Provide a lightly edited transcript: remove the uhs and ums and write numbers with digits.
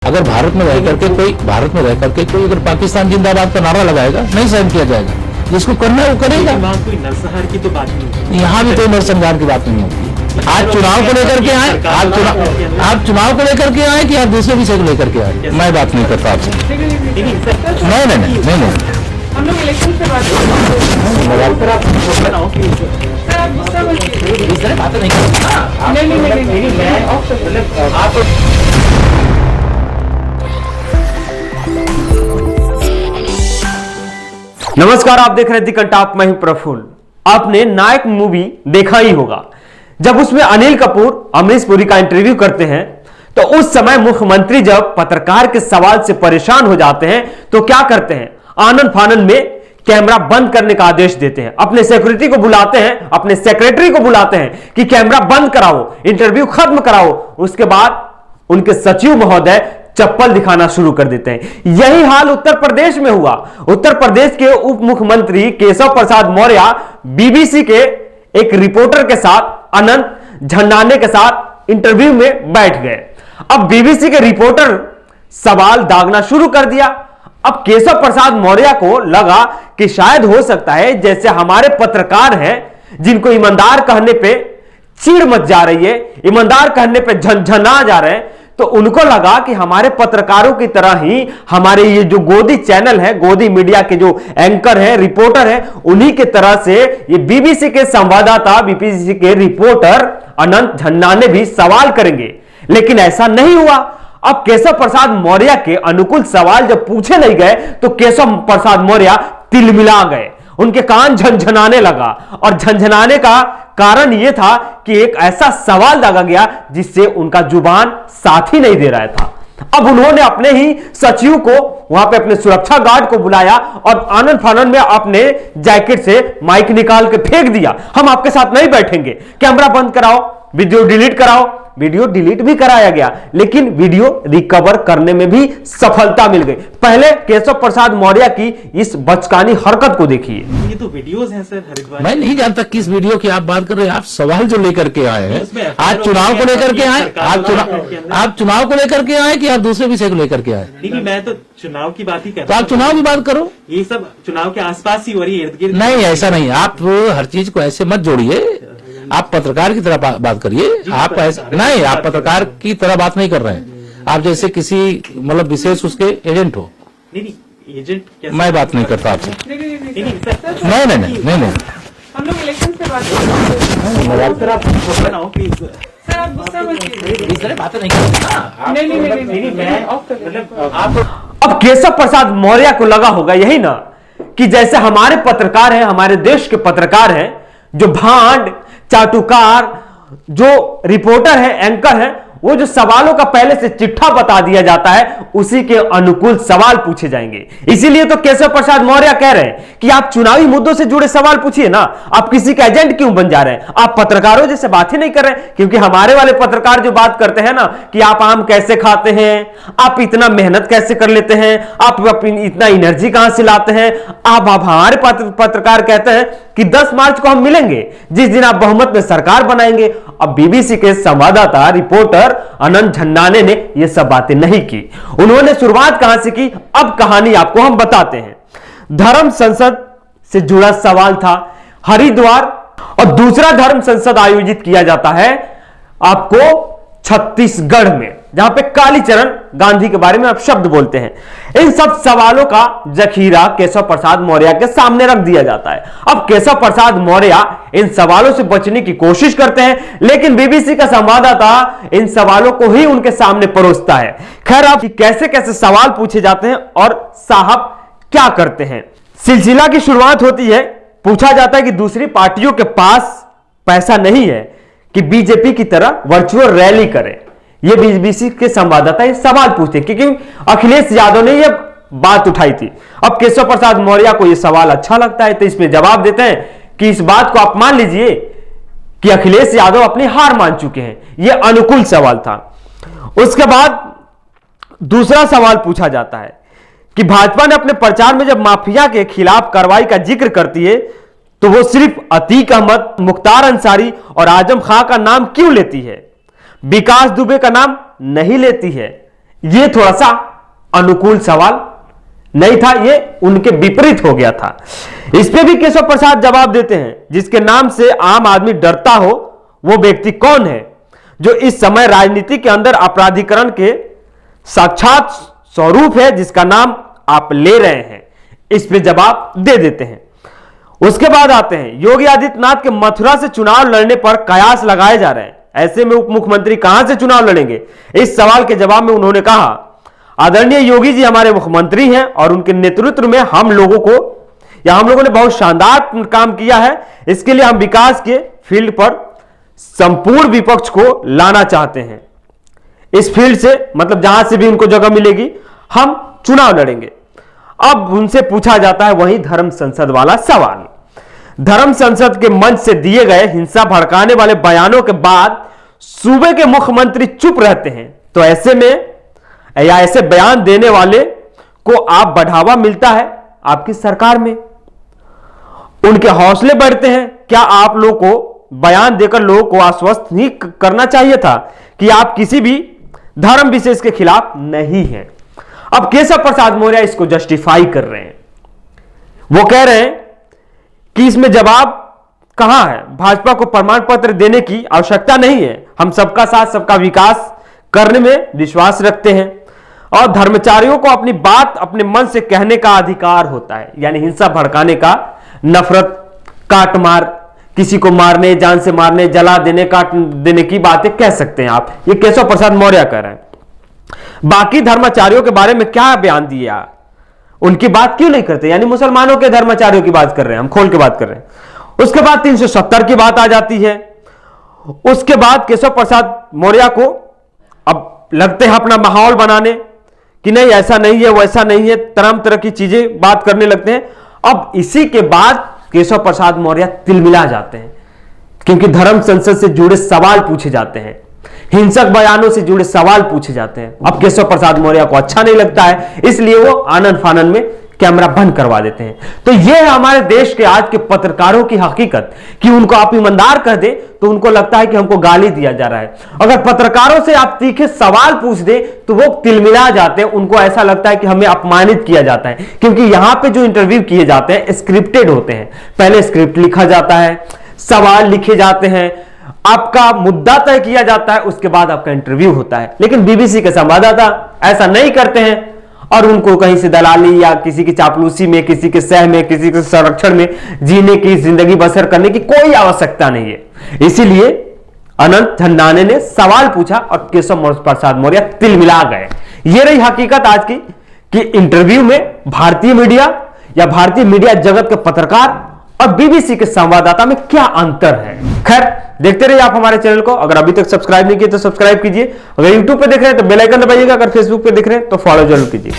अगर भारत में रह करके कोई अगर पाकिस्तान जिंदाबाद का नारा लगाएगा, नहीं सहन किया जाएगा। जिसको करना है वो करेगा। वहाँ कोई नरसंहार की तो बात नहीं, यहाँ भी कोई नरसंहार की बात नहीं होती। आज चुनाव को लेकर के आए, आप चुनाव को लेकर के आए कि आप दूसरे विषय को लेकर के आए, मैं बात नहीं करता आपसे। नहीं, हम लोग इलेक्शन से बात नमस्कार, आप देख रहे हैं दी कंटाप। मैं हूं प्रफुल्ल। आपने नायक मूवी देखा ही होगा। जब उसमें अनिल कपूर अमरीश पुरी का इंटरव्यू करते हैं तो उस समय मुख्यमंत्री जब पत्रकार के सवाल से परेशान हो जाते हैं तो क्या करते हैं, आनन फानन में कैमरा बंद करने का आदेश देते हैं। अपने सिक्योरिटी को बुलाते हैं, अपने सेक्रेटरी को बुलाते हैं कि कैमरा बंद कराओ, इंटरव्यू खत्म कराओ। उसके बाद उनके सचिव महोदय चप्पल दिखाना शुरू कर देते हैं। यही हाल उत्तर प्रदेश में हुआ। उत्तर प्रदेश के उप मुख्यमंत्री केशव प्रसाद मौर्य बीबीसी के एक रिपोर्टर के साथ, अनंत झंडाने के साथ इंटरव्यू में बैठ गए। अब बीबीसी के रिपोर्टर सवाल दागना शुरू कर दिया। अब केशव प्रसाद मौर्य को लगा कि शायद हो सकता है जैसे हमारे पत्रकार हैं जिनको ईमानदार कहने पे चिढ़ मच जा रही है, ईमानदार कहने पे झनझना जा रहे हैं, तो उनको लगा कि हमारे पत्रकारों की तरह ही हमारे ये जो गोदी चैनल है, गोदी मीडिया के जो एंकर हैं, रिपोर्टर हैं, उन्हीं के तरह से ये बीबीसी के संवाददाता, बीबीसी के रिपोर्टर अनंत झंडाने भी सवाल करेंगे। लेकिन ऐसा नहीं हुआ। अब केशव प्रसाद मौर्य के अनुकूल सवाल जब पूछे नहीं गए तो केशव प्रसाद मौर्य तिलमिला गए, उनके कान झनझनाने लगा। और झनझनाने का कारण यह था कि एक ऐसा सवाल दागा गया जिससे उनका जुबान साथ ही नहीं दे रहा था। अब उन्होंने अपने ही सचिव को, वहां पे अपने सुरक्षा गार्ड को बुलाया और आनन फानन में अपने जैकेट से माइक निकाल के फेंक दिया। हम आपके साथ नहीं बैठेंगे, कैमरा बंद कराओ, वीडियो डिलीट कराओ। वीडियो डिलीट भी कराया गया, लेकिन वीडियो रिकवर करने में भी सफलता मिल गई। पहले केशव प्रसाद मौर्य की इस बचकानी हरकत को देखिए। ये तो वीडियोस हैं सर हरिद्वार। मैं नहीं जानता किस वीडियो की आप बात कर रहे हैं। आप सवाल जो लेकर के आए हैं, आज चुनाव को लेकर के आए, आप चुनाव को लेकर के आए कि आप दूसरे विषय को लेकर के आए? नहीं, मैं तो चुनाव की बात ही कर तो रहा हूं। आप चुनाव की बात करो। ये सब चुनाव के आसपास ही हो रही है, इर्द गिर्द नहीं, ऐसा नहीं। आप हर चीज को ऐसे मत जोड़िए। आप पत्रकार की तरह बात करिए। आप ऐसा नहीं, आप पत्रकार की तरह बात नहीं कर रहे हैं। आप जैसे किसी मतलब विशेष उसके एजेंट हो। नहीं, एजेंट कैसे? मैं बात नहीं करता आपसे। नहीं सर, नहीं। हम लोग इलेक्शन से बात सर आप गुस्सा ना हो प्लीज। सर आप गुस्सा मत कीजिए। इस तरह बातें नहीं करना। नहीं मैं मतलब आप अब केशव प्रसाद मौर्य को लगा होगा यही ना कि जैसे हमारे पत्रकार हैं, हमारे देश के पत्रकार हैं, जो भांड चाटुकार, जो रिपोर्टर है, एंकर है, वो जो सवालों का पहले से चिट्ठा बता दिया जाता है, उसी के अनुकूल सवाल पूछे जाएंगे। इसीलिए तो केशव प्रसाद मौर्य कह रहे हैं कि आप चुनावी मुद्दों से जुड़े सवाल पूछिए ना। आप किसी का एजेंट क्यों बन जा रहे हैं? आप पत्रकारों जैसे बात ही नहीं कर रहे हैं। क्योंकि हमारे वाले पत्रकार जो बात करते हैं ना कि आप आम कैसे खाते हैं, आप इतना मेहनत कैसे कर लेते हैं, आप इतना एनर्जी कहां से लाते हैं। आप हमारे पत्रकार कहते हैं कि 10 मार्च को हम मिलेंगे जिस दिन आप बहुमत में सरकार बनाएंगे। अब बीबीसी के संवाददाता, रिपोर्टर अनंत झंडाने ने यह सब बातें नहीं की। उन्होंने शुरुआत कहां से की, अब कहानी आपको हम बताते हैं। धर्म संसद से जुड़ा सवाल था हरिद्वार, और दूसरा धर्म संसद आयोजित किया जाता है आपको छत्तीसगढ़ में, जहां पे कालीचरण गांधी के बारे में आप शब्द बोलते हैं। इन सब सवालों का जखीरा केशव प्रसाद मौर्य के सामने रख दिया जाता है। अब केशव प्रसाद मौर्य इन सवालों से बचने की कोशिश करते हैं, लेकिन बीबीसी का संवाददाता इन सवालों को ही उनके सामने परोसता है। खैर, आप कैसे कैसे सवाल पूछे जाते हैं और साहब क्या करते हैं। सिलसिला की शुरुआत होती है, पूछा जाता है कि दूसरी पार्टियों के पास पैसा नहीं है कि बीजेपी की तरह वर्चुअल रैली करें। ये बीबीसी के संवाददाता ये सवाल पूछते हैं क्योंकि अखिलेश यादव ने ये बात उठाई थी। अब केशव प्रसाद मौर्य को ये सवाल अच्छा लगता है तो इसमें जवाब देते हैं कि इस बात को आप मान लीजिए कि अखिलेश यादव अपनी हार मान चुके हैं। ये अनुकूल सवाल था। उसके बाद दूसरा सवाल पूछा जाता है कि भाजपा ने अपने प्रचार में जब माफिया के खिलाफ कार्रवाई का जिक्र करती है तो वो सिर्फ अतीक अहमद, मुख्तार अंसारी और आजम खां का नाम क्यों लेती है, विकास दुबे का नाम नहीं लेती है। ये थोड़ा सा अनुकूल सवाल नहीं था, ये उनके विपरीत हो गया था। इस पे भी केशव प्रसाद जवाब देते हैं, जिसके नाम से आम आदमी डरता हो वो व्यक्ति कौन है जो इस समय राजनीति के अंदर अपराधीकरण के साक्षात स्वरूप है, जिसका नाम आप ले रहे हैं। इस पे जवाब दे देते हैं। उसके बाद आते हैं, योगी आदित्यनाथ के मथुरा से चुनाव लड़ने पर कयास लगाए जा रहे हैं, ऐसे में उप मुख्यमंत्री कहां से चुनाव लड़ेंगे। इस सवाल के जवाब में उन्होंने कहा, आदरणीय योगी जी हमारे मुख्यमंत्री हैं और उनके नेतृत्व में हम लोगों ने बहुत शानदार काम किया है। इसके लिए हम विकास के फील्ड पर संपूर्ण विपक्ष को लाना चाहते हैं। इस फील्ड से मतलब जहां से भी उनको जगह मिलेगी हम चुनाव लड़ेंगे। अब उनसे पूछा जाता है वही धर्म संसद वाला सवाल। धर्म संसद के मंच से दिए गए हिंसा भड़काने वाले बयानों के बाद सूबे के मुख्यमंत्री चुप रहते हैं, तो ऐसे में या ऐसे बयान देने वाले को आप बढ़ावा मिलता है आपकी सरकार में, उनके हौसले बढ़ते हैं। क्या आप लोग को बयान देकर लोगों को आश्वस्त नहीं करना चाहिए था कि आप किसी भी धर्म विशेष के खिलाफ नहीं हैं। अब केशव प्रसाद मौर्य इसको जस्टिफाई कर रहे हैं। वो कह रहे हैं कि इसमें जवाब कहां है, भाजपा को प्रमाण पत्र देने की आवश्यकता नहीं है, हम सबका साथ सबका विकास करने में विश्वास रखते हैं और धर्मचारियों को अपनी बात अपने मन से कहने का अधिकार होता है। यानी हिंसा भड़काने का, नफरत, काट मार, किसी को मारने, जान से मारने, जला देने, काट देने की बातें कह सकते हैं आप। ये केशव प्रसाद मौर्य कह रहे हैं। बाकी धर्माचार्यों के बारे में क्या बयान दिया, उनकी बात क्यों नहीं करते। यानी मुसलमानों के धर्माचार्यों की बात कर रहे हैं, हम खोल के बात कर रहे हैं। उसके बाद 370 की बात आ जाती है। उसके बाद केशव प्रसाद मौर्य को अब लगते हैं अपना माहौल बनाने कि नहीं ऐसा नहीं है, वैसा नहीं है, तरह की चीजें बात करने लगते हैं। अब इसी के बाद केशव प्रसाद मौर्य तिलमिला जाते हैं, क्योंकि धर्म संसद से जुड़े सवाल पूछे जाते हैं, हिंसक बयानों से जुड़े सवाल पूछे जाते हैं। अब केशव प्रसाद मौर्य को अच्छा नहीं लगता है, इसलिए वो आनन फानन में कैमरा बंद करवा देते हैं। तो यह है हमारे देश के आज के पत्रकारों की हकीकत कि उनको आप ईमानदार कह दे तो उनको लगता है कि हमको गाली दिया जा रहा है। अगर पत्रकारों से आप तीखे सवाल पूछ दे तो वो तिलमिला जाते हैं, उनको ऐसा लगता है कि हमें अपमानित किया जाता है। क्योंकि यहां पे जो इंटरव्यू किए जाते हैं स्क्रिप्टेड होते हैं, पहले स्क्रिप्ट लिखा जाता है, सवाल लिखे जाते हैं, आपका मुद्दा तय किया जाता है, उसके बाद आपका इंटरव्यू होता है। लेकिन बीबीसी के संवाददाता ऐसा नहीं करते हैं और उनको कहीं से दलाली या किसी की चापलूसी में, किसी के सह में, किसी के संरक्षण में जीने की, जिंदगी बसर करने की कोई आवश्यकता नहीं है। इसीलिए अनंत झंडाने ने सवाल पूछा और केशव प्रसाद मौर्य तिलमिला गए। ये रही हकीकत आज की कि इंटरव्यू में भारतीय मीडिया या भारतीय मीडिया जगत के पत्रकार और बीबीसी के संवाददाता में क्या अंतर है। खैर, देखते रहिए आप हमारे चैनल को। अगर अभी तक सब्सक्राइब नहीं किए तो सब्सक्राइब कीजिए। अगर यूट्यूब पे देख रहे हैं तो बेल आइकन दबाइएगा। अगर फेसबुक पे देख रहे हैं तो फॉलो जरूर कीजिए।